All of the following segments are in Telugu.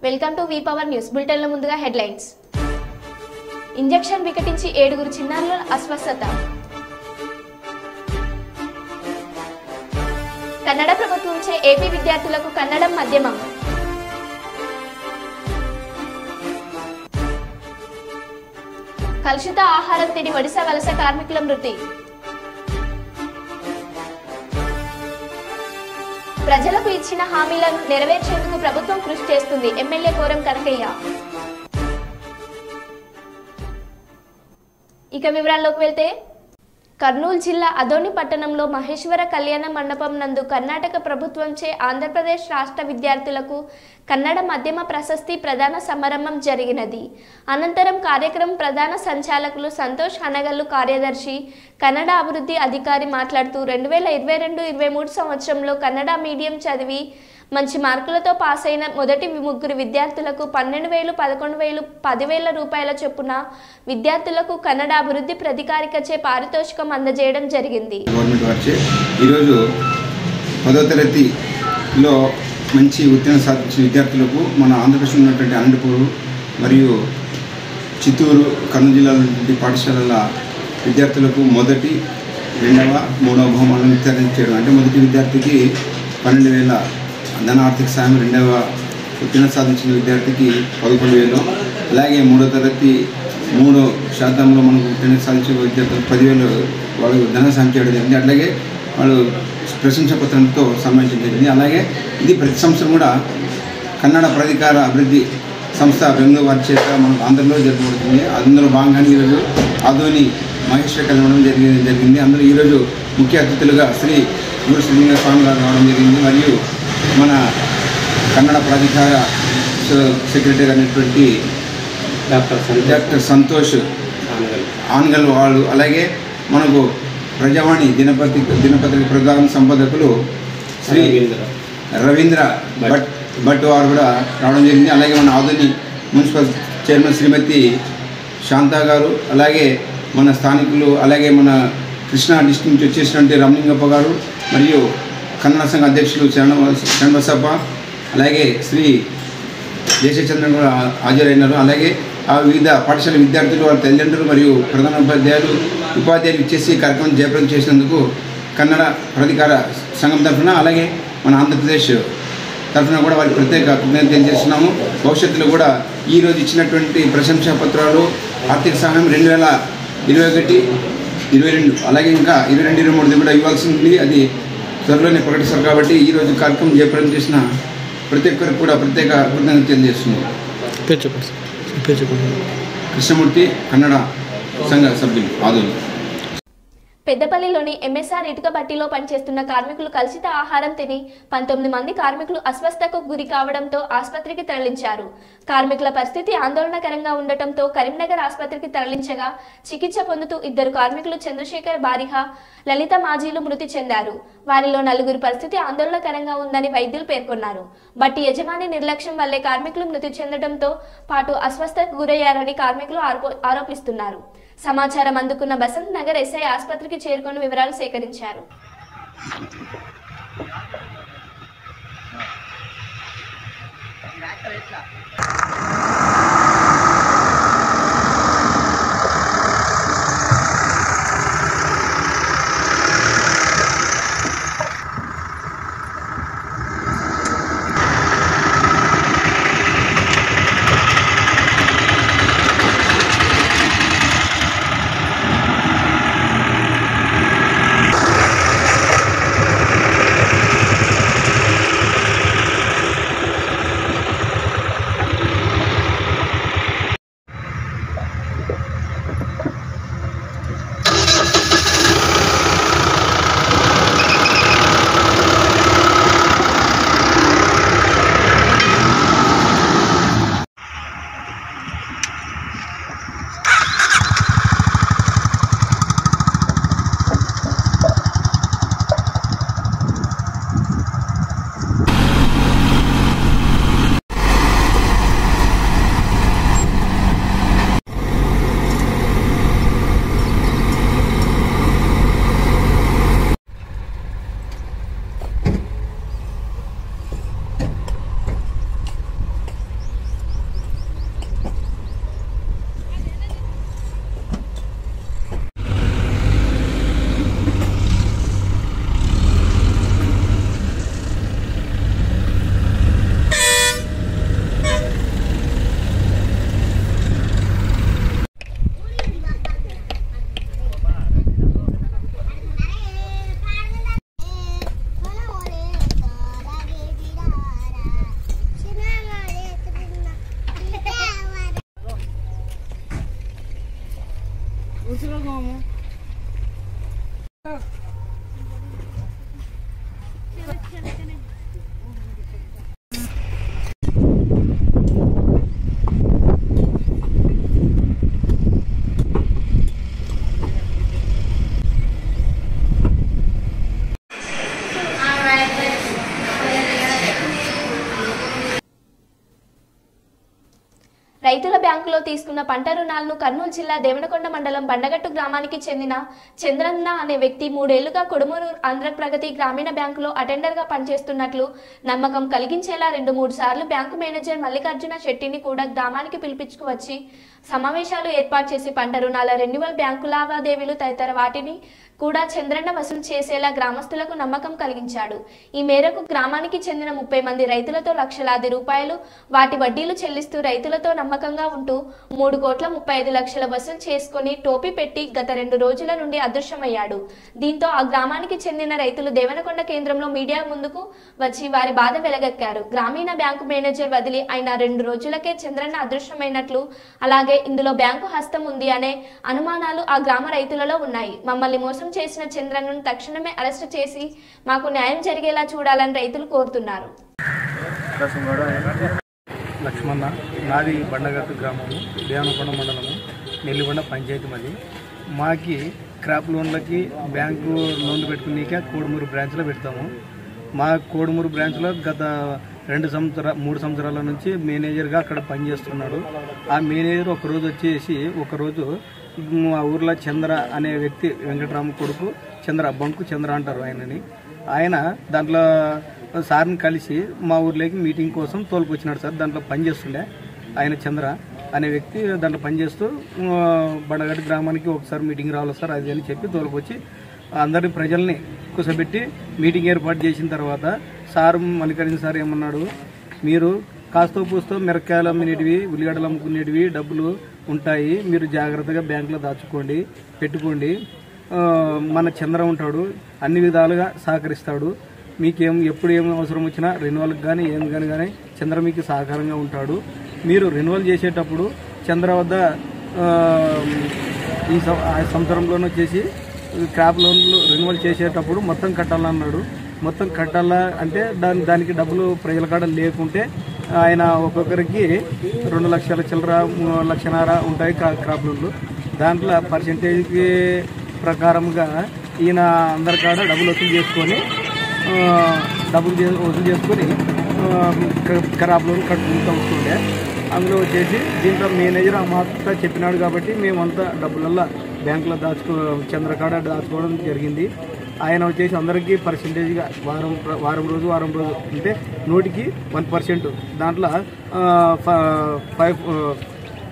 Welcome to V power news బులెటిన్ల ముందుగా హెడ్లైన్స్. ఇంజెక్షన్ వికటించి 7 చిన్నారుల అస్వస్థత. కన్నడ ప్రభుత్వంచే ఏపీ విద్యార్థులకు కన్నడం మాధ్యమం. కలుషిత ఆహారం తిని ఒడిశా వలస కార్మికుల మృతి. ప్రజలకు ఇచ్చిన హామీలను నెరవేర్చేందుకు ప్రభుత్వం కృషి చేస్తుంది. ఎమ్మెల్యే కోరం కనకయ్య. ఇక వివరాల్లోకి వెళ్తే, కర్నూలు జిల్లా అదోని పట్టణంలో మహేశ్వర కళ్యాణ మండపం నందు కర్ణాటక ప్రభుత్వంచే ఆంధ్రప్రదేశ్ రాష్ట్ర విద్యార్థులకు కన్నడ మాధ్యమ ప్రశస్తి ప్రదాన సమారంభం జరిగినది. అనంతరం కార్యక్రమం ప్రధాన సంచాలకులు సంతోష్ హనగల్లు కార్యదర్శి కన్నడ అభివృద్ధి అధికారి మాట్లాడుతూ 2022-23 సంవత్సరంలో కన్నడ మీడియం చదివి మంచి మార్కులతో పాస్ అయిన మొదటి 3 విద్యార్థులకు 12,000, 11,000, 10,000 రూపాయల చొప్పున విద్యార్థులకు కన్నడ అభివృద్ధి ప్రాధికారికచే పారితోషికం అందజేయడం జరిగింది. గవర్నమెంట్ వారిచే ఈరోజు 10వ తరగతిలో మంచి ఉత్తీర్ణత సాధించిన విద్యార్థులకు మన ఆంధ్రప్రదేశ్లో ఉన్నటువంటి అనంతపూర్ మరియు చిత్తూరు, కర్నూలు జిల్లాలోని పాఠశాలల విద్యార్థులకు మొదటి, 2వ, 3వ బహుమానాలను వితరణ చేయడం. అంటే మొదటి విద్యార్థికి 12,000 ధన ఆర్థిక సాయం, 2వ ఉత్తీర్ణత సాధించిన విద్యార్థికి 11,000, అలాగే 3వ తరగతి 3% మనకు ఉత్తీర్ణత సాధించిన విద్యార్థులకు 10,000 వాళ్ళు ధన సాయం చేయడం జరిగింది. అట్లాగే వాళ్ళు ప్రశంసా పత్రంతో సన్మానించడం జరిగింది. అలాగే ఇది ప్రతి సంవత్సరం కూడా కన్నడ ప్రాధికార అభివృద్ధి సంస్థ బెంగళూరు వారి చేత మనకు ఆంధ్రలో జరపబడుతుంది. అందులో భాగంగానే ఈరోజు ఆదోని మహేశ్వర కళ్యాణం జరిగింది. అందులో ఈరోజు ముఖ్య అతిథులుగా శ్రీ గురు శ్రీలింగ స్వామి గారు రావడం జరిగింది. మరియు మన కన్నడ ప్రాధికార సెక్రటరీ అయినటువంటి డాక్టర్ సంతోష్ ఆన్గల్ వాళ్ళు, అలాగే మనకు ప్రజావాణి దినపత్రిక ప్రధాన సంపాదకులు శ్రీ రవీంద్ర భట్ వారు కూడా రావడం జరిగింది. అలాగే మన ఆదోని మున్సిపల్ చైర్మన్ శ్రీమతి శాంతా గారు, అలాగే మన స్థానికులు, అలాగే మన కృష్ణా డిస్ట్రిక్ట్ నుంచి వచ్చేసినటువంటి రమలింగప్ప గారు, మరియు కన్నడ సంఘ అధ్యక్షులు శరణబసప్ప, అలాగే శ్రీ దేశచంద్రన్ కూడా హాజరైనారు. అలాగే ఆ వివిధ పాఠశాల విద్యార్థులు, వాళ్ళ తల్లిదండ్రులు మరియు ప్రధాన ఉపాధ్యాయులు ఇచ్చేసి కార్యక్రమం జయప్రదం చేసినందుకు కన్నడ ప్రాధికార సంఘం తరఫున, అలాగే మన ఆంధ్రప్రదేశ్ తరఫున కూడా వారికి ప్రత్యేక కృతజ్ఞతలు తెలియజేస్తున్నాము. భవిష్యత్తులో కూడా ఈరోజు ఇచ్చినటువంటి ప్రశంసా పత్రాలు, ఆర్థిక సహాయం 2021, 22, అలాగే ఇంకా 22, 23 కూడా ఇవ్వాల్సి ఉంది. అది త్వరలోనే ప్రకటిస్తారు. కాబట్టి ఈరోజు కార్యక్రమం జయప్రదం చేసిన ప్రతి ఒక్కరికి కూడా ప్రత్యేక కృతజ్ఞతలు తెలియజేస్తున్నాం. కృష్ణమూర్తి, కన్నడ సంఘ సభ్యులు, ఆదోని. పెద్దపల్లిలోని ఎంఎస్ఆర్ ఇటుక బట్టీలో పనిచేస్తున్న కార్మికులు కలుషిత ఆహారం తిని 19 మంది కార్మికులు అస్వస్థతకు గురి కావడంతో ఆసుపత్రికి తరలించారు. కార్మికుల పరిస్థితి ఆందోళనకరంగా ఉండటంతో కరీంనగర్ ఆసుపత్రికి తరలించగా చికిత్స పొందుతూ 2 కార్మికులు చంద్రశేఖర్ బారిహా, లలిత మాజీలు మృతి చెందారు. వారిలో 4 పరిస్థితి ఆందోళనకరంగా ఉందని వైద్యులు పేర్కొన్నారు. బట్టి యజమాని నిర్లక్ష్యం వల్లే కార్మికులు మృతి చెందడంతో పాటు అస్వస్థతకు గురయ్యారని కార్మికులు ఆరోపిస్తున్నారు. సమాచారం అందుకున్న బసంత్ నగర్ ఎస్ఐ ఆసుపత్రికి చేరుకొని వివరాలు సేకరించారు. రైతుల బ్యాంకులో తీసుకున్న పంట రుణాలను కర్నూలు జిల్లా దేవనకొండ మండలం బండగట్టు గ్రామానికి చెందిన చంద్రన్న అనే వ్యక్తి 3 ఏళ్లుగా కొడుమూరు ఆంధ్రప్రగతి గ్రామీణ బ్యాంకులో అటెండర్గా పనిచేస్తున్నట్లు నమ్మకం కలిగించేలా 2-3 సార్లు బ్యాంకు మేనేజర్ మల్లికార్జున శెట్టిని కూడా గ్రామానికి పిలిపించుకువచ్చి సమావేశాలు ఏర్పాటు చేసి పంట రుణాల రెన్యువల్ బ్యాంకు లావాదేవీలు తదితర వాటిని కూడా చంద్రన్న వసూలు చేసేలా గ్రామస్తులకు నమ్మకం కలిగించాడు. ఈ మేరకు గ్రామానికి చెందిన 30 మంది రైతులతో లక్షలాది రూపాయలు వాటి వడ్డీలు చెల్లిస్తూ రైతులతో నమ్మకంగా ఉంటూ 3,35,00,000 వసూలు చేసుకుని టోపీ పెట్టి గత 2 రోజుల నుండి అదృశ్యమయ్యాడు. దీంతో ఆ గ్రామానికి చెందిన రైతులు దేవనకొండ కేంద్రంలో మీడియా ముందుకు వచ్చి వారి బాధ వెలగక్కారు. గ్రామీణ బ్యాంకు మేనేజర్ వదిలి అయిన 2 రోజులకే చంద్రన్న అదృశ్యమైనట్లు, అలాగే ఇందులో బ్యాంకు హస్తం ఉంది అనే అనుమానాలు ఆ గ్రామ రైతులలో ఉన్నాయి. మమ్మల్ని మోసం చేసిన చంద్రన్నను తక్షణమే అరెస్టు చేసి మాకు న్యాయం జరిగేలా చూడాలని రైతులు కోరుతున్నారు. లక్ష్మణ, నాది బండగట్టు గ్రామము, దేవనకొండ మండలము, నెల్లిబండ పంచాయతీ. మాది మాకి క్రాప్ లోన్లకి బ్యాంకు లోన్లు పెట్టుకునేక కోడుమూరు బ్రాంచ్లో పెడతాము. మా కోడుమూరు బ్రాంచ్లో గత 3 సంవత్సరాల నుంచి మేనేజర్గా అక్కడ పనిచేస్తున్నాడు. ఆ మేనేజర్ ఒకరోజు మా ఊర్లో చంద్ర అనే వ్యక్తి, వెంకటరామ కొడుకు బంకు చంద్ర అంటారు ఆయన దాంట్లో సార్ని కలిసి మా ఊర్లోకి మీటింగ్ కోసం తోలుకొచ్చినాడు. సార్ దాంట్లో పనిచేస్తుండే ఆయన చంద్ర అనే వ్యక్తి దాంట్లో పనిచేస్తూ బండగట్టు గ్రామానికి ఒకసారి మీటింగ్ రావాలి సార్ అది అని చెప్పి తోలుకొచ్చి అందరి ప్రజల్ని కూర్చోబెట్టి మీటింగ్ ఏర్పాటు చేసిన తర్వాత సార్ మల్లికార్జున సార్ ఏమన్నాడు, మీరు కాస్తో పూస్తో మిరకాయలు అమ్మినవి, ఉల్లిగడ్డలు అమ్ముకునేటివి డబ్బులు ఉంటాయి, మీరు జాగ్రత్తగా బ్యాంకులో దాచుకోండి, పెట్టుకోండి. మన చంద్ర ఉంటాడు, అన్ని విధాలుగా సహకరిస్తాడు. మీకేం ఎప్పుడు ఏం అవసరం వచ్చినా రెన్యువల్కి కానీ ఏం కానీ చంద్ర మీకు సహకారంగా ఉంటాడు. మీరు రెన్యువల్ చేసేటప్పుడు చంద్ర వద్ద ఈ సంవత్సరంలోనే వచ్చేసి క్రాప్ లోన్లు రెన్యువల్ చేసేటప్పుడు మొత్తం కట్టాలన్నాడు. మొత్తం కట్టాలా అంటే దానికి డబ్బులు ప్రజల కాడ లేకుంటే ఆయన ఒక్కొక్కరికి 2 లక్షల చిల్లర 3 లక్షన్నర ఉంటాయి క్రాప్ లోన్లు. దాంట్లో పర్సెంటేజ్కి ప్రకారంగా ఈయన అందరి కాడ డబ్బులు వసూలు చేసుకొని క్రాప్ లోన్ కట్టుకుంటూ వస్తుండే. అందులో వచ్చేసి దీంట్లో మేనేజర్ మాకు చెప్పినాడు కాబట్టి మేమంతా డబ్బులల్లా బ్యాంకులో చంద్ర కాడ దాచుకోవడం జరిగింది. ఆయన వచ్చేసి అందరికీ పర్సెంటేజ్గా వారం రోజు అంటే 100కి 1%, దాంట్లో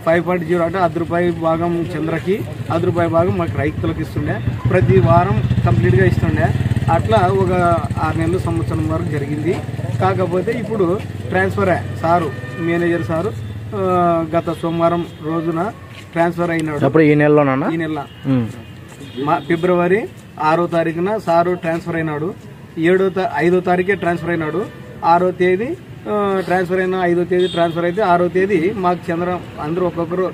5.0 అంటే ₹10 భాగం చంద్రకి, ₹10 భాగం మాకు రైతులకు ఇస్తుండే. ప్రతి వారం కంప్లీట్గా ఇస్తుండే. అట్లా ఒక 6 నెలలు సంవత్సరం వరకు జరిగింది. కాకపోతే ఇప్పుడు ట్రాన్స్ఫర్ సారు మేనేజర్ సారు గత సోమవారం రోజున ట్రాన్స్ఫర్ అయినాడు. ఈ నెల ఫిబ్రవరి 6వ తారీఖున సారు ట్రాన్స్ఫర్ అయినాడు. 5వ తారీఖే ట్రాన్స్ఫర్ అయినాడు. 6వ తేదీ ట్రాన్స్ఫర్ అయిన 5వ తేదీ ట్రాన్స్ఫర్ అయితే 6వ తేదీ మాకు చంద్ర అందరూ ఒక్కొక్కరు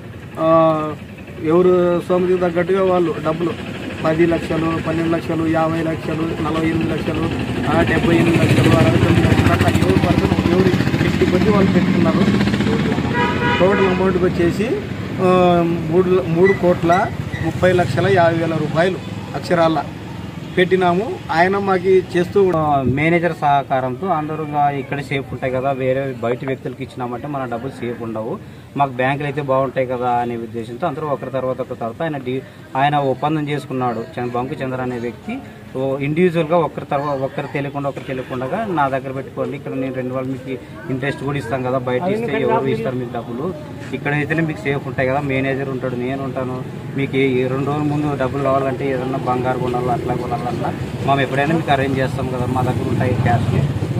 ఎవరు సోమతికి తగ్గట్టుగా వాళ్ళు డబ్బులు 10 లక్షలు, 12 లక్షలు, 50 లక్షలు, 48 లక్షలు, 78 లక్షలు, 69 లక్షలు అట్లా ఎవరు 50 కొద్ది వాళ్ళు పెట్టుకున్నారు. టోటల్ అమౌంట్కి వచ్చేసి 3,30,50,00,000 రూపాయలు అక్షరాల పెట్టినాము. ఆయన మాకు చేస్తూ మేనేజర్ సహకారంతో అందరూ ఇక్కడ సేఫ్ ఉంటాయి కదా, వేరే బయట వ్యక్తులకి ఇచ్చినామంటే మన డబ్బులు సేఫ్ ఉండవు, మాకు బ్యాంకులు అయితే బాగుంటాయి కదా అనే ఉద్దేశంతో అందరూ ఒకరి తర్వాత ఆయన ఒప్పందం చేసుకున్నాడు. బంకు చంద్ర అనే వ్యక్తి ఇండివిజువల్గా ఒకరు తెలియకుండా నా దగ్గర పెట్టుకోండి, ఇక్కడ నేను రెన్యువల్ మీకు ఇంట్రెస్ట్ కూడా ఇస్తాం కదా, బయట ఇస్తే ఎవరు ఇస్తారు మీకు డబ్బులు, ఇక్కడైతేనే మీకు సేఫ్ ఉంటాయి కదా, మేనేజర్ ఉంటాడు, నేను ఉంటాను, మీకు 2 రోజుల ముందు డబ్బులు కావాలంటే ఏదన్నా బంగారు కొనాలి అట్లా కొనాలన్నా మేము ఎప్పుడైనా మీకు అరేంజ్ చేస్తాం కదా, మా దగ్గర ఉంటాయి క్యాష్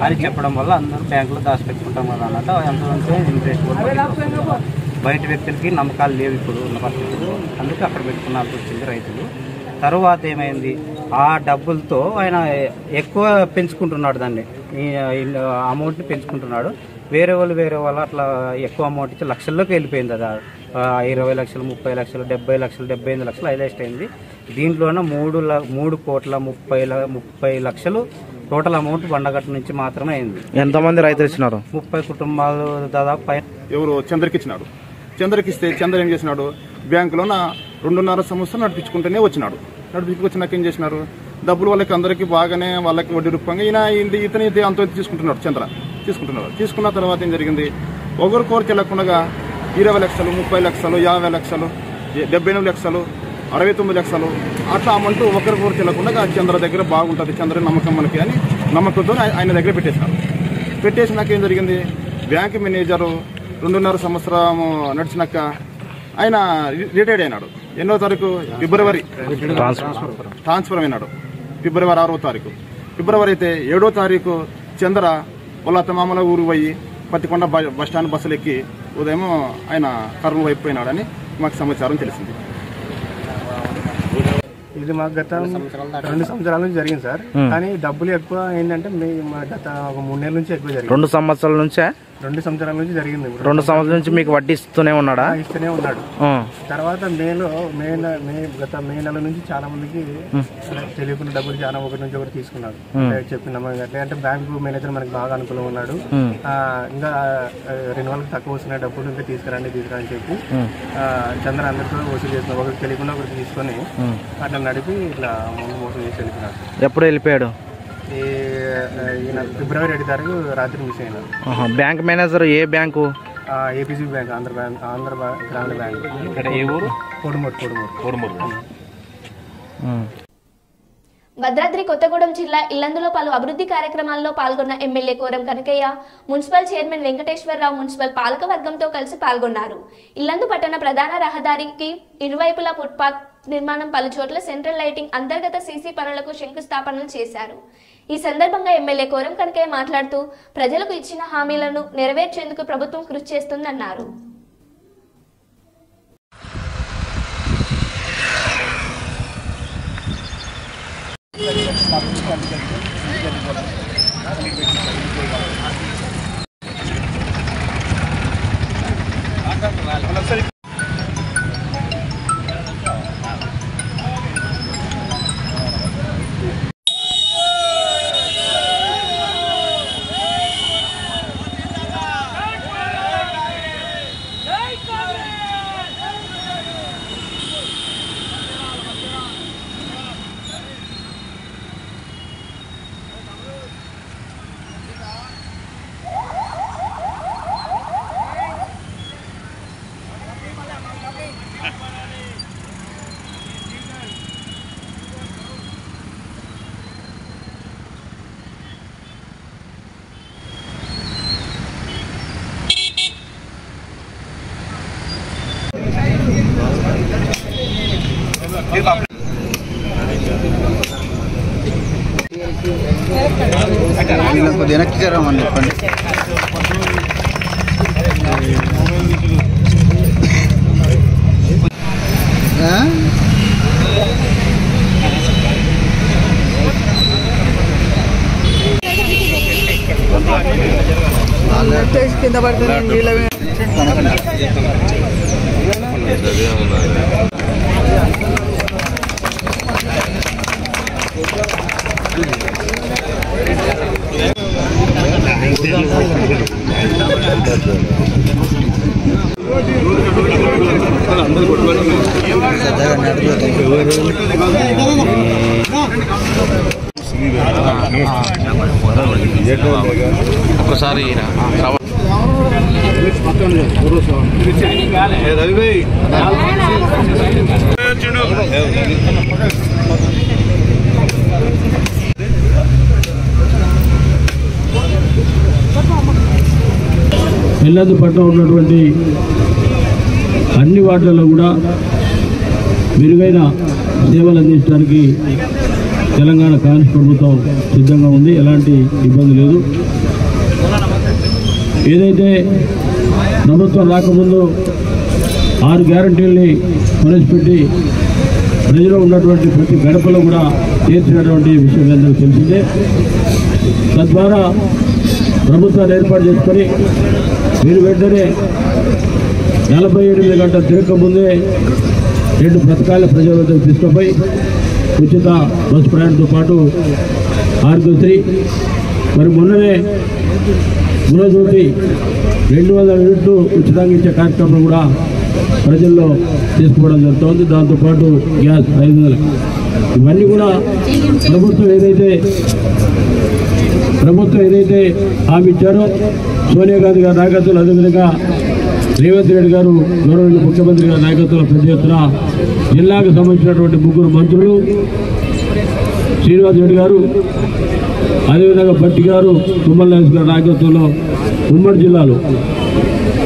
అని చెప్పడం వల్ల అందరూ బ్యాంకులో దాచిపెట్టుకుంటాం కదా అన్నట్టు అంతే ఇంట్రెస్ట్ కూడా బయట వ్యక్తులకి నమ్మకాలు లేవు ఇప్పుడు ఉన్న పరిస్థితులు, అందుకే అక్కడ పెట్టుకున్నాల్సి వచ్చింది రైతులు. తర్వాత ఏమైంది, ఆ డబ్బులతో ఆయన ఎక్కువ పెంచుకుంటున్నాడు, దాన్ని అమౌంట్ని పెంచుకుంటున్నాడు. వేరే వాళ్ళు అట్లా ఎక్కువ అమౌంట్ ఇచ్చి లక్షల్లోకి వెళ్ళిపోయింది. అది 20 లక్షలు, 30 లక్షలు, 70 లక్షలు, 75 లక్షలు హైలెస్ట్ అయింది. దీంట్లోనే 3,30,30 లక్షలు టోటల్ అమౌంట్ బండగట్టు నుంచి మాత్రమే అయింది. ఎంతమంది రైతులు ఇచ్చినారు? 30 కుటుంబాలు దాదాపు ఎవరు చంద్రకి ఇచ్చినాడు. చంద్రకి ఇస్తే చంద్ర ఏం చేసినాడు, బ్యాంకులో 2.5 సంవత్సరం నడిపించుకుంటూనే వచ్చినాడు. నడిపించుకొచ్చినాక ఏం చేసినారు, డబ్బులు వాళ్ళకి అందరికీ బాగానే వాళ్ళకి వడ్డీ రూపంగా ఇతని అంత తీసుకుంటున్నాడు. చంద్ర తీసుకున్న తర్వాత ఏం జరిగింది, ఒకరికొకరు తెలియకుండా 20 లక్షలు, 30 లక్షలు, 50 లక్షలు, 78 లక్షలు, 69 లక్షలు అట్లా అమౌంట్ ఒకరికొకరు తెలియకుండా చంద్ర దగ్గర బాగుంటుంది, చంద్ర నమ్మకం మనకి అని నమ్మకంతో ఆయన దగ్గర పెట్టేశారు. పెట్టేసినాక ఏం జరిగింది, బ్యాంక్ మేనేజరు 2.5 సంవత్సరం నడిచినాక ఆయన రిటైర్డ్ అయినాడు. ఎన్నో తారీఖు ఫిబ్రవరి ట్రాన్స్ఫర్ అయినాడు. ఫిబ్రవరి 6వ తారీఖు. ఫిబ్రవరి అయితే 7వ తారీఖు చంద్ర వాళ్ళ అత్తమామల ఊరు పోయి పత్తికొండ బస్టాండ్ బస్సులు ఎక్కి ఉదయం ఆయన కర్నూలు వైపు పోయినాడని మాకు సమాచారం తెలిసింది. ఇది మాకు గత 2 సంవత్సరాల నుంచి జరిగింది సార్. కానీ డబ్బులు ఎక్కువ ఏంటంటే గత ఒక 3 నెలల నుంచి ఎక్కువ జరిగింది. 2 సంవత్సరాల నుంచే 2 సంవత్సరాల నుంచి జరిగింది. 2 సంవత్సరాల నుంచి మీకు వడ్డీ ఇస్తూనే ఉన్నాడా? ఇస్తూనే ఉన్నాడు. తర్వాత గత మే నెల నుంచి చాలా మందికి తెలియకుండా డబ్బులు చాలా ఒకటి నుంచి ఒకటి తీసుకున్నాడు. చెప్పినాము అంటే బ్యాంకు మేనేజర్ మనకి బాగా అనుకూలంగా ఉన్నాడు. ఇంకా రెన్యువల్కి తక్కువ వస్తున్నాయి డబ్బులు, ఇంకా తీసుకురండి అని చెప్పి చంద్ర అందరితో వసూలు చేస్తున్నాడు. ఒకరికి తెలియకుండా ఒకరికి తీసుకొని అట్లా నడిపి ఇట్లా ముందు మోసం చేసి వెళ్ళిపోయినాడు. ఎప్పుడు వెళ్ళిపోయాడు? ఈయన ఫిబ్రవరి 7 తారీఖు రాత్రి మిస్ అయినారు. బ్యాంక్ మేనేజర్ ఏ బ్యాంకు? ఏపీసీ బ్యాంక్, ఆంధ్ర గ్రామీణ బ్యాంక్, కోడుమూరు. భద్రాద్రి కొత్తగూడెం జిల్లా ఇల్లందులో పలు అభివృద్ధి కార్యక్రమాల్లో పాల్గొన్న MLA Koram Kanakayya, municipal chairman Venkateswara Rao municipal పాలక వర్గంతో కలిసి పాల్గొన్నారు. ఇల్లందు పట్టణ ప్రధాన రహదారికి ఇరువైపులా ఫుట్పాత్ నిర్మాణం, పలు చోట్ల సెంట్రల్ లైటింగ్, అంతర్గత సీసీ పనులకు శంకుస్థాపనలు చేశారు. ఈ సందర్భంగా ఎమ్మెల్యే కోరం కనకయ్య మాట్లాడుతూ ప్రజలకు ఇచ్చిన హామీలను నెరవేర్చేందుకు ప్రభుత్వం కృషి చేస్తుందన్నారు. వెనక్కి జరగమని చెప్పండి. కింద పడుతుంది. ఒకసారి ఇల్లందు పట్ల ఉన్నటువంటి అన్ని వార్డులలో కూడా మెరుగైన సేవలు అందించడానికి తెలంగాణ కాంగ్రెస్ ప్రభుత్వం సిద్ధంగా ఉంది. ఎలాంటి ఇబ్బంది లేదు. ఏదైతే ప్రభుత్వం రాకముందు 6 గ్యారంటీల్ని ప్రవేశపెట్టి ప్రజలు ఉన్నటువంటి ప్రతి గడపలో కూడా చేర్చినటువంటి విషయం అందరికీ తెలిసిందే. తద్వారా ప్రభుత్వాన్ని ఏర్పాటు చేసుకొని మీరు వెంటనే 48 గంటల తిరగకముందే 2 పథకాల ప్రజల వద్దకు తీసుకుపోయి ఉచిత బస్సు ప్రయాణంతో పాటు ఆరోగ్యశ్రీ, మరి మొన్ననే గృహజ్యోతి 200 యూనిట్లు ఉచితంగా ఇచ్చే కార్యక్రమం కూడా ప్రజల్లో తీసుకోవడం జరుగుతుంది. దాంతోపాటు గ్యాస్ 500. ఇవన్నీ కూడా ప్రభుత్వం ఏదైతే హామీ ఇచ్చారో సోనియా గాంధీ గారి నాయకత్వంలో, అదేవిధంగా రేవంత్ రెడ్డి గారు గౌరవ ముఖ్యమంత్రి గారి నాయకత్వంలో పెద్ద ఎత్తున జిల్లాకు సంబంధించినటువంటి 3 మంత్రులు, శ్రీనివాస్ రెడ్డి గారు, అదేవిధంగా భట్టి గారు, తుమ్మల నాగేశ్వర గారి నాయకత్వంలో ఉమ్మడి జిల్లాలో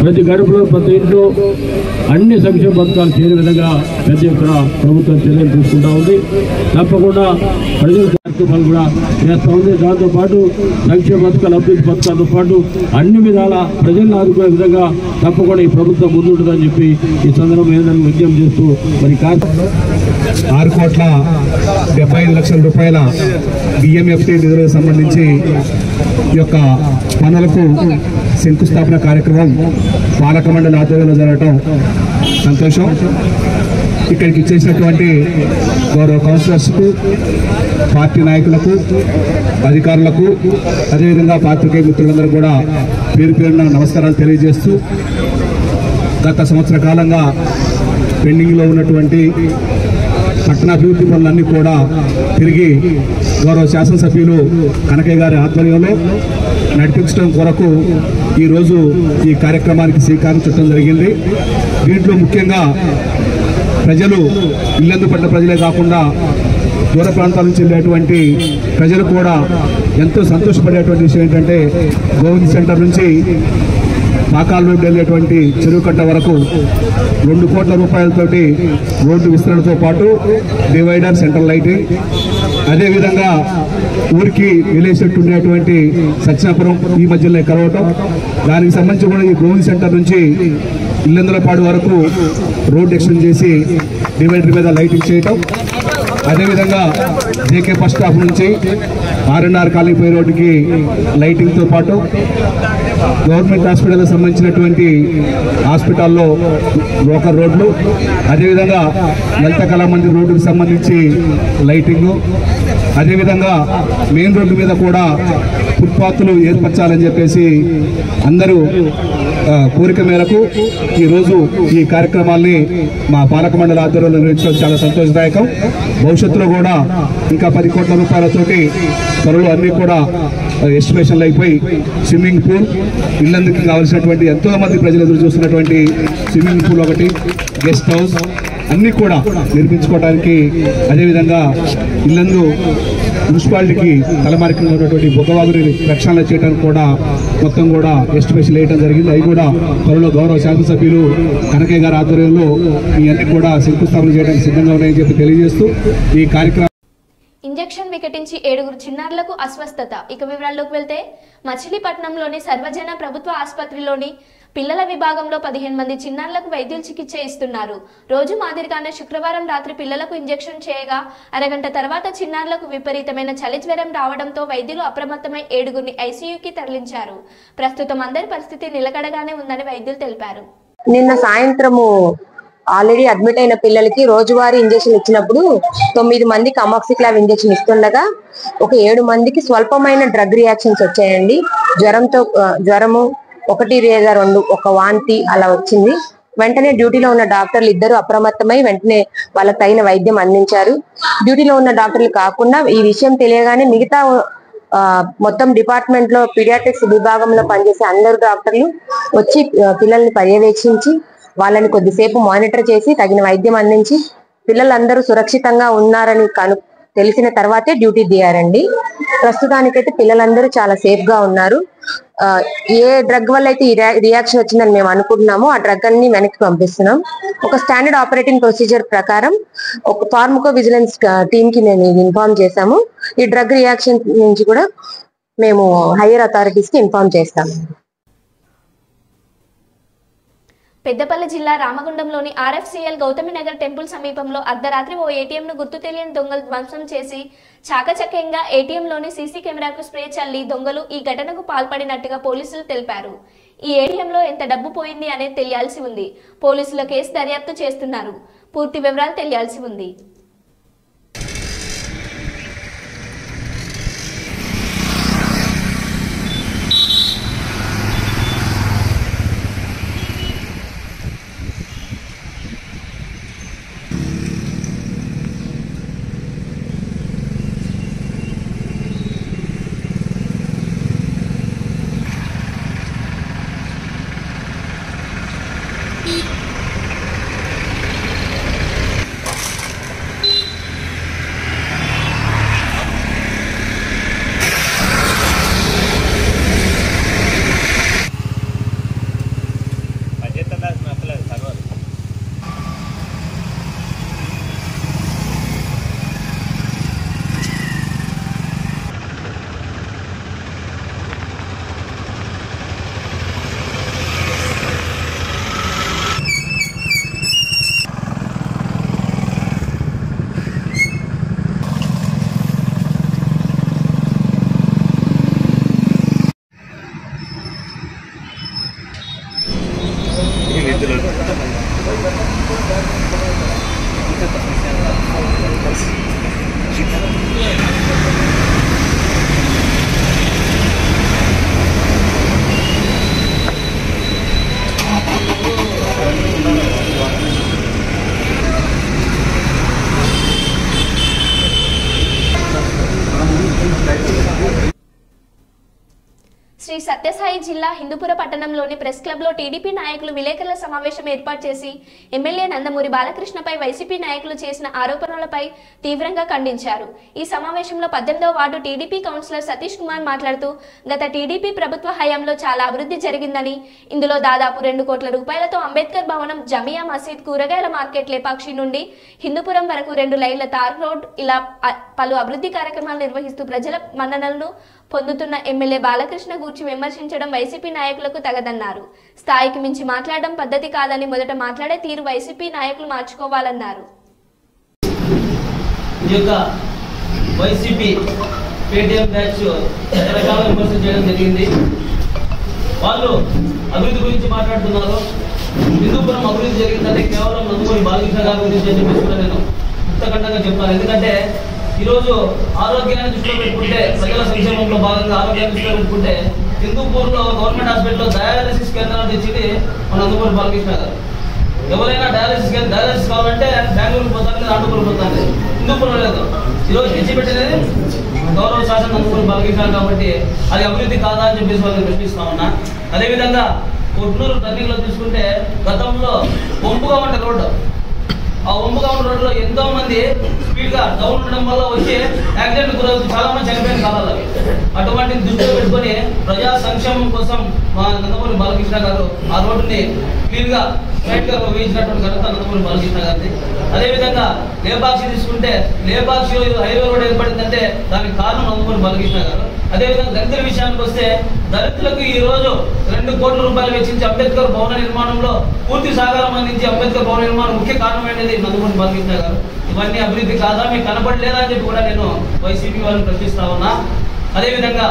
ప్రతి గడపలో ప్రతి ఇంట్లో అన్ని సంక్షేమ పథకాలు చేరే విధంగా పెద్ద ఎత్తున ప్రభుత్వం చర్యలు తీసుకుంటా ఉంది. తప్పకుండా ప్రజల కార్యక్రమాలు కూడా చేస్తూ ఉంది. దాంతోపాటు సంక్షేమ పథకాలు, అభివృద్ధి పథకాలతో పాటు అన్ని విధాల ప్రజలను ఆదుకునే విధంగా తప్పకుండా ఈ ప్రభుత్వం ముందుంటుందని చెప్పి ఈ సందర్భంగా విజ్ఞప్తి చేస్తూ మరి 6,75,00,000 రూపాయల బిఎంఎఫ్టీ నిధులకు సంబంధించి ఈ యొక్క పనులకు శంకుస్థాపన కార్యక్రమం పాలక మండలి ఆధ్వర్యంలో జరగటం సంతోషం. ఇక్కడికి ఇచ్చేసినటువంటి గౌరవ కౌన్సిలర్స్కు, పార్టీ నాయకులకు, అధికారులకు, అదేవిధంగా పాత్రికేయ మిత్రులందరూ కూడా పేరు పేరున నమస్కారాలు తెలియజేస్తూ గత సంవత్సర కాలంగా పెండింగ్లో ఉన్నటువంటి పట్టణాభివృద్ధి పనులన్నీ కూడా తిరిగి గౌరవ శాసనసభ్యులు కనకయ్య గారి ఆధ్వర్యంలో నడిపించడం కొరకు ఈరోజు ఈ కార్యక్రమానికి శ్రీకారం చుట్టడం జరిగింది. దీంట్లో ముఖ్యంగా ప్రజలు, ఇల్లందుపట్ల ప్రజలే కాకుండా దూర ప్రాంతాల నుంచి వెళ్ళేటువంటి ప్రజలు కూడా ఎంతో సంతోషపడేటువంటి విషయం ఏంటంటే గోవింద్ సెంటర్ నుంచి పాకాల రోడ్డు వెళ్ళేటువంటి చెరువు కట్ట వరకు 2 కోట్ల రూపాయలతోటి రోడ్డు విస్తరణతో పాటు డివైడర్, సెంట్రల్ లైటింగ్, అదేవిధంగా ఊరికి వెళ్ళేసేట్టు ఉండేటువంటి సత్యనాపురం ఈ మధ్యలో కలవటం, దానికి సంబంధించి కూడా ఈ గోవింద్ సెంటర్ నుంచి ఇల్లందులపాడు వరకు రోడ్ ఎక్స్టెండ్ చేసి డివైడర్ మీద లైటింగ్ చేయటం, అదేవిధంగా జేకే ఫస్ట్ స్టాప్ నుంచి R&R కాలనీ పై రోడ్డుకి లైటింగ్తో పాటు గవర్నమెంట్ హాస్పిటల్కి సంబంధించినటువంటి హాస్పిటల్లో లోకల్ రోడ్లు, అదేవిధంగా లలిత కళామందిర్ రోడ్డుకి సంబంధించి లైటింగు, అదేవిధంగా మెయిన్ రోడ్డు మీద కూడా ఫుట్పాత్లు ఏర్పరచాలని చెప్పేసి అందరూ కోరిక మేరకు ఈరోజు ఈ కార్యక్రమాల్ని మా పాలక మండలి ఆధ్వర్యంలో నిర్వహించడం చాలా సంతోషదాయకం. భవిష్యత్తులో కూడా ఇంకా 10 కోట్ల రూపాయలతోటి త్వరలో అన్నీ కూడా ఎస్టిమేషన్లు అయిపోయి స్విమ్మింగ్ పూల్, ఇల్లందుకు కావాల్సినటువంటి ఎంతో మంది ప్రజలు ఎదురు చూస్తున్నటువంటి స్విమ్మింగ్ పూల్ ఒకటి, గెస్ట్ హౌస్ అన్నీ కూడా నిర్మించుకోవడానికి, అదేవిధంగా ఇల్లందు మున్సిపాలిటీకి తలమార్గంలో ఉన్నటువంటి బొగ్గవాగుని రక్షణ చేయడానికి కూడా మొత్తం కూడా ఎస్టిమేషన్ వేయడం జరిగింది. అవి కూడా త్వరలో గౌరవ శాసనసభ్యులు కనకయ్య గారి ఆధ్వర్యంలో ఇవన్నీ కూడా శంకుస్థాపన చేయడానికి సిద్ధంగా ఉన్నాయని చెప్పి తెలియజేస్తూ ఈ కార్యక్రమం. ఇంజెక్షన్ వికటించి 7 చిన్నారులకు అస్వస్థత. ఇక వివరాల్లోకి వెళ్తే మచిలీపట్నంలోని సర్వజన ప్రభుత్వ ఆసుపత్రిలోని పిల్లల విభాగంలో 15 మంది చిన్నారులకు వైద్యులు చికిత్స ఇస్తున్నారు. రోజు మాదిరిగానే శుక్రవారం రాత్రి పిల్లలకు ఇంజెక్షన్ చేయగా అరగంట తర్వాత చిన్నారులకు విపరీతమైన చలి జ్వరం రావడంతో వైద్యులు అప్రమత్తమై 7గురిని ఐసీయూకి తరలించారు. ప్రస్తుతం అందరి పరిస్థితి నిలకడగానే ఉందని వైద్యులు తెలిపారు. నిన్న సాయంత్రము ఆల్రెడీ అడ్మిట్ అయిన పిల్లలకి రోజువారీ ఇంజెక్షన్ ఇచ్చినప్పుడు 9 మందికి అమాక్సిక్లావ్ ఇంజెక్షన్ ఇస్తుండగా ఒక 7 మందికి స్వల్పమైన డ్రగ్ రియాక్షన్స్ వచ్చాయండి. జ్వరము 1 లేదా 2 ఒక వాంతి అలా వచ్చింది. వెంటనే డ్యూటీలో ఉన్న డాక్టర్లు ఇద్దరు అప్రమత్తమై వెంటనే వాళ్ళకి తగిన వైద్యం అందించారు. డ్యూటీలో ఉన్న డాక్టర్లు కాకుండా ఈ విషయం తెలియగానే మిగతా మొత్తం డిపార్ట్మెంట్ లో పీడియాట్రిక్స్ విభాగంలో పనిచేసే అందరు డాక్టర్లు వచ్చి పిల్లల్ని పర్యవేక్షించి వాళ్ళని కొద్దిసేపు మానిటర్ చేసి తగిన వైద్యం అందించి పిల్లలందరూ సురక్షితంగా ఉన్నారని తెలిసిన తర్వాతే డ్యూటీ దిగారండి. ప్రస్తుతానికైతే పిల్లలందరూ చాలా సేఫ్ గా ఉన్నారు. ఏ డ్రగ్ వల్ల అయితే ఈ రియాక్షన్ వచ్చిందని మేము అనుకుంటున్నామో ఆ డ్రగ్ అన్ని వెనక్కి పంపిస్తున్నాం. ఒక స్టాండర్డ్ ఆపరేటింగ్ ప్రొసీజర్ ప్రకారం ఒక ఫార్మకో విజిలెన్స్ టీమ్ కి మేము ఇన్ఫార్మ్ చేశాము. ఈ డ్రగ్ రియాక్షన్ నుంచి కూడా మేము హైయర్ అథారిటీస్ కి ఇన్ఫార్మ్ చేస్తాము. పెద్దపల్లి జిల్లా రామగుండంలోని ఆర్ఎఫ్సిఎల్ గౌతమినగర్ టెంపుల్ సమీపంలో అర్ధరాత్రి ఓ ఏటీఎంను గుర్తు తెలియని దొంగలు ధ్వంసం చేసి చాకచక్యంగా ఏటీఎంలోని సీసీ కెమెరాకు స్ప్రే చల్లి దొంగలు ఈ ఘటనకు పాల్పడినట్టుగా పోలీసులు తెలిపారు. ఈ ఏటీఎంలో ఎంత డబ్బు పోయింది అనేది తెలియాల్సి ఉంది. పోలీసుల కేసు దర్యాప్తు చేస్తున్నారు. పూర్తి వివరాలు తెలియాల్సి ఉంది. శ్రీ సత్యసాయి జిల్లా హిందూపుర పట్టణంలోని ప్రెస్ క్లబ్లో టీడీపీ నాయకులు విలేకరుల సమావేశం ఏర్పాటు చేసి ఎమ్మెల్యే నందమూరి బాలకృష్ణపై వైసీపీ నాయకులు చేసిన ఆరోపణలపై తీవ్రంగా ఖండించారు. ఈ సమావేశంలో 18వ వార్డు టీడీపీ కౌన్సిలర్ సతీష్ కుమార్ మాట్లాడుతూ గత టీడీపీ ప్రభుత్వ హయాంలో చాలా అభివృద్ధి జరిగిందని, ఇందులో దాదాపు 2 కోట్ల రూపాయలతో అంబేద్కర్ భవనం, జమియా మసీద్, కూరగాయల మార్కెట్ లేపాక్షి నుండి హిందూపురం వరకు 2 లైన్ల తార్ రోడ్ ఇలా పలు అభివృద్ధి కార్యక్రమాలు నిర్వహిస్తూ ప్రజల మన్ననలను పొందుతున్న ఎమ్మెల్యే బాలకృష్ణ గురించి విమర్శించడం వైసీపీ నాయకులకు తగదన్నారు. స్థాయికి మించి మాట్లాడడం పద్ధతి కాదని మొదట మాట్లాడే తీరు వైసీపీ నాయకులు మార్చుకోవాలన్నారు. వైసీపీ పేటీఎం బ్యాచ్ రకరకాల విమర్శలు చేయడం జరిగింది. వాళ్ళు అభివృద్ధి గురించి మాట్లాడుతున్నారు. హిందూపురం అభివృద్ధి జరిగిందంటే కేవలం నందమూరి బాలకృష్ణ గారి గురించి అని చెప్పేసి కూడా నేను ముక్తఖండంగా చెప్తాను. ఎందుకంటే ఈరోజు ఆరోగ్యాన్ని దృష్టిలో పెట్టుకుంటే, ప్రజల సంక్షేమంలో భాగంగా ఆరోగ్యాన్ని దృష్టిలో పెట్టుకుంటే హిందూపూర్లో గవర్నమెంట్ హాస్పిటల్లో డయాలసిస్ కేంద్రాలు తెచ్చింది మన నందమూరి బాలకృష్ణ గారు. ఎవరైనా డయాలసిస్ కావాలంటే బెంగళూరు పోతారు, లేదా అనంతపురం పోతారు, హిందూపురం లేదు. ఈరోజు తెచ్చిపెట్టినది గౌరవ శాసన నందమూరి బాలకృష్ణ కాబట్టి అది అభివృద్ధి కాదా అని చెప్పేసి వాళ్ళని ప్రశ్నిస్తా ఉన్నా. అదేవిధంగా కొట్నూరు టర్నింగ్ లో తీసుకుంటే గతంలో వంపుగా ఉండే రోడ్డు, ఆ వంపుగా ఉన్న రోడ్డులో ఎంతో మంది స్పీడ్ గా డౌన్ ఉండడం వల్ల వచ్చి యాక్సిడెంట్ గురవుతూ చాలా మంది చనిపోయిన కాలాలు. అటువంటిని దృష్టిలో పెట్టుకుని ప్రజా సంక్షేమం కోసం మా నందమూరి బాలకృష్ణ గారు ఆ రోడ్డుని క్లీన్ గా స్ట్రైట్ గా వేయించినటువంటి ఘనత నందమూరి బాలకృష్ణ గారిది. అదేవిధంగా లేపాక్షి తీసుకుంటే లేపాక్షి హైవే రోడ్ ఏర్పడిందంటే దానికి కారణం నందమూరి బాలకృష్ణ గారు. అదేవిధంగా దళితుల విషయానికి వస్తే దళితులకు ఈ రోజు 2 కోట్ల రూపాయలు వెచ్చించి అంబేద్కర్ భవన నిర్మాణంలో పూర్తి సహకారం అందించి అంబేద్కర్ భవన నిర్మాణం ముఖ్య కారణమైనది నందమూరి బాలకృష్ణ గారు. ఇవన్నీ అభివృద్ధి కాదా, మీకు కనపడలేదా అని చెప్పి కూడా నేను వైసీపీ వాళ్ళని ప్రశ్నిస్తా ఉన్నా. అదేవిధంగా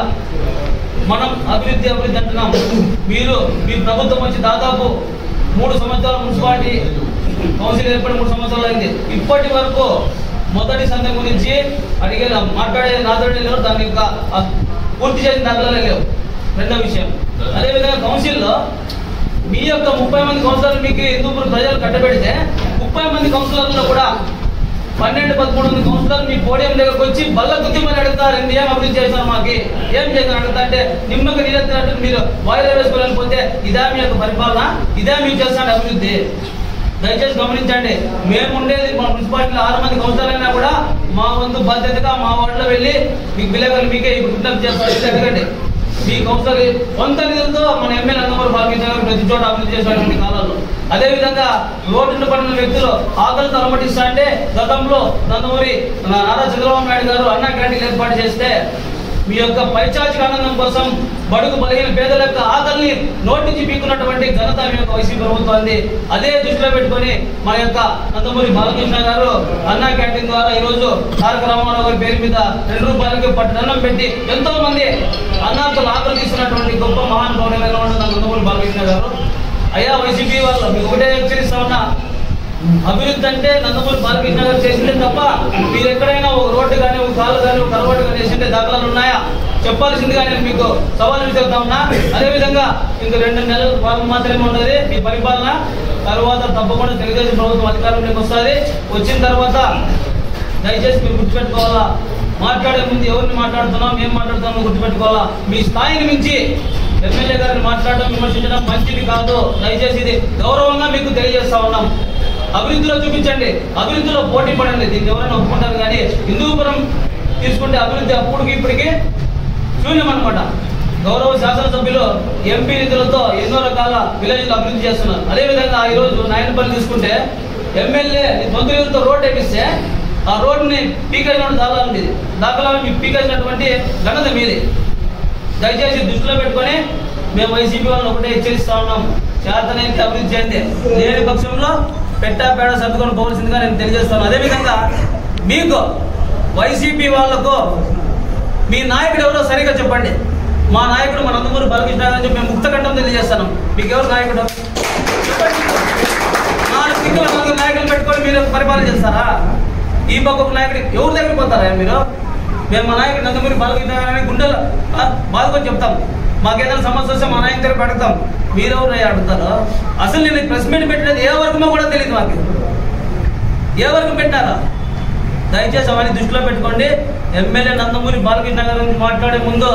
మనం అభివృద్ధి అంటున్నాం. మీ ప్రభుత్వం వచ్చి దాదాపు 3 సంవత్సరాల మున్సిపాలిటీ కౌన్సిల్ ఏర్పడి 3 సంవత్సరాలు అయింది. ఇప్పటి వరకు మొదటి సంఘం గురించి అడిగే మాట్లాడే నాదోడి లేవు, దాని యొక్క పూర్తి చేసిన దాఖలాలే లేవు. రెండో విషయం, అదేవిధంగా కౌన్సిల్లో మీ యొక్క 30 మంది కౌన్సిలర్లు మీకు హిందూపూర్ ప్రజలు కట్టబెడితే 30 మంది కౌన్సిలర్లో కూడా 12-13 మంది కౌన్సిలర్ మీ పోడియం దగ్గరకు వచ్చి బల్ల గుద్దిమని అడుగుతారు, ఏం అభివృద్ధి చేస్తారు, మాకు ఏం చేశారు అడుగుతా అంటే నిమ్మకు నీరెత్తినట్టు మీరు వాయిదా వేసుకోలేకపోతే ఇదే మీ యొక్క పరిపాలన, ఇదే మీరు చేస్తున్న అభివృద్ధి. దయచేసి గమనించండి. మేము ఉండేది మా మున్సిపాలిటీలో 6 మంది కౌన్సిలర్ అయినా కూడా మా వంతు బాధ్యతగా మా వార్డులో వెళ్ళి మీకు విలేకరులు మీకే విజ్ఞప్తి చేస్తారు. ఎందుకంటే మీ కౌన్సిలర్ కొంత నిధులతో మన ఎమ్మెల్యే నందమూరి బాలకృష్ణ గారు ప్రతి చోట అభివృద్ధి చేసినటువంటి కాలాల్లో. అదేవిధంగా రోడ్డును పడిన వ్యక్తులు ఆకలితో అలమటిస్తా అంటే గతంలో నందమూరి నారా చంద్రబాబు నాయుడు గారు అన్నా క్యాంటీన్లు ఏర్పాటు చేస్తే మీ యొక్క పైచాచిక ఆనందం కోసం బడుగు బలహీన పేదల యొక్క ఆకలిని నోటి నుంచి పీక్కున్నటువంటి ఘనత మీ యొక్క వైసీపీ ప్రభుత్వాన్ని. అదే దృష్టిలో పెట్టుకుని మన యొక్క నందమూరి బాలకృష్ణ గారు అన్నా క్యాంటీన్ ద్వారా ఈ రోజు తారక రామారావు గారి పేరు మీద 2 రూపాయలకి పట్టణం పెట్టి ఎంతో మంది అన్నార్థులు ఆకలి తీస్తున్నటువంటి గొప్ప మహానుభావుడైన నందమూరి బాలకృష్ణ గారు. అయ్యా వైసీపీ వాళ్ళు మీకు ఒకటే హెచ్చరిస్తా ఉన్నా, అభివృద్ధి అంటే నందమూరి బాలకృష్ణ గారు చేసిందే తప్ప మీరు ఎక్కడైనా ఒక రోడ్డు కానీ, ఒక కాలు కానీ, ఒక కలవాటు కానీ చేసిందే దాఖలాలు ఉన్నాయా చెప్పాల్సిందిగా నేను మీకు సవాల్ విసురుతా ఉన్నా. అదేవిధంగా ఇంక 2 నెలల భాగం మాత్రమే ఉన్నది మీ పరిపాలన. తర్వాత తప్పకుండా తెలుగుదేశం ప్రభుత్వం అధికారంలోకి వస్తుంది. వచ్చిన తర్వాత దయచేసి మీరు గుర్తుపెట్టుకోవాలా, మాట్లాడే ముందు ఎవరిని మాట్లాడుతున్నాం, ఏం మాట్లాడుతున్నాం గుర్తుపెట్టుకోవాలా. మీ స్థాయిని మించి ఎమ్మెల్యే గారిని మాట్లాడడం విమర్శించడం మంచిది కాదు. దయచేసి ఇది గౌరవంగా మీకు తెలియజేస్తా ఉన్నాం. అభివృద్ధిలో చూపించండి, అభివృద్ధిలో పోటీ పడండి. దీన్ని ఎవరైనా ఒప్పుకుంటారు కానీ హిందూపురం తీసుకుంటే అభివృద్ధి అప్పటికి ఇప్పటికీ శూన్యం అనమాట. గౌరవ శాసనసభ్యులు ఎంపీ నిధులతో ఎన్నో రకాల విలేజ్లు అభివృద్ధి చేస్తున్నారు. అదేవిధంగా ఈరోజు నాయనపల్లి తీసుకుంటే ఎమ్మెల్యే మంత్రులతో రోడ్ వేపిస్తే ఆ రోడ్డుని పీకేసినటువంటి దాఖలాలు మీకు పీకేసినటువంటి ఘనత మీది. దయచేసి దృష్టిలో పెట్టుకొని మేము వైసీపీ వాళ్ళని ఒకటే హెచ్చరిస్తా ఉన్నాం, చేతనైతే అభివృద్ధి చేయండి, లేని పక్షంలో పెట్టాపేడ సర్దుకొని పోవాల్సిందిగా నేను తెలియజేస్తాను. అదేవిధంగా మీకు వైసీపీ వాళ్లకు మీ నాయకుడు ఎవరో సరిగా చెప్పండి. మా నాయకుడు మన నందమూరి బాలకృష్ణ గారు అని చెప్పి మేము ముక్తకంఠం తెలియజేస్తాను. మీకు ఎవరు నాయకుడు చెప్పండి. 4 దిక్కుల 4 నాయకులు పెట్టుకొని మీరు పరిపాలన చేస్తారా? ఈ పక్క ఒక నాయకుడు ఎవరి దగ్గర పోతారా మీరు? మేము మా నాయకుడు నందమూరి బాలకృష్ణ గారిని గుండెలు బాదుకొని చెప్తాం. మాకేదైనా సమస్య వస్తే మా నాయకుడి దగ్గర పెడతాం. మీరెవరు అడుగుతారు? అసలు నేను ప్రెస్ మీట్ పెట్టినది ఏ వర్గమో కూడా తెలియదు మాకు. ఏ వర్గం పెట్టారా? దయచేసి అవన్నీ దృష్టిలో పెట్టుకోండి. ఎమ్మెల్యే నందమూరి బాలకృష్ణ గారి గురించి మాట్లాడే ముందు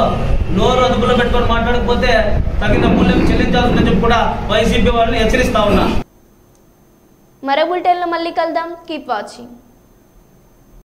నోరు అదుపులో పెట్టుకొని మాట్లాడకపోతే తగిన మూల్యం చెల్లించాల్సిందని చెప్పి కూడా వైసీపీ వాళ్ళని హెచ్చరిస్తా ఉన్నా. మరో బులెటిన్లో మళ్ళీ కలుద్దాం. Keep watching.